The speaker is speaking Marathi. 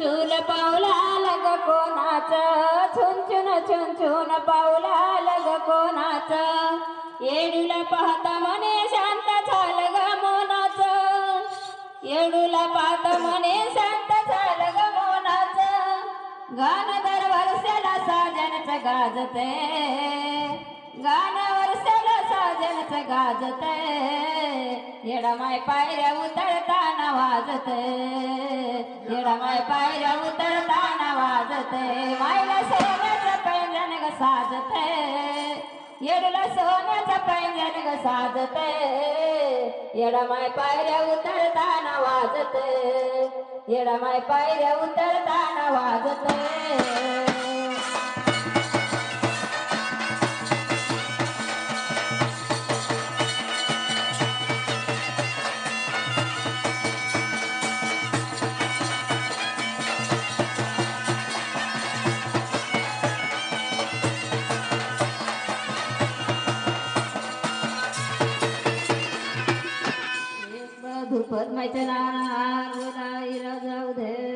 चूल पावला लग कोणाच, छुन पावला लग कोणाच, येडूला पाहता म्हणे शांत झालं ग मोनाच, येडूला पाहता म्हणे शांत झालं ग मोनाच, गाण दर वर्षाला साजनच गाजते, गाण वर्षाला साजनच गाजते, येडमाय पायऱ्या उतरताना वाजते, येडमाय पायऱ्या उतरताना वाजते, मायला सोन्याचं पैंजण ग साजते, येडूला सोन्याचं पैंजण ग साजते, येडमाय पायऱ्या उतरताना वाजते, येडमाय पायऱ्या उतरताना वाजते. धूपत मैचना जाऊ दे,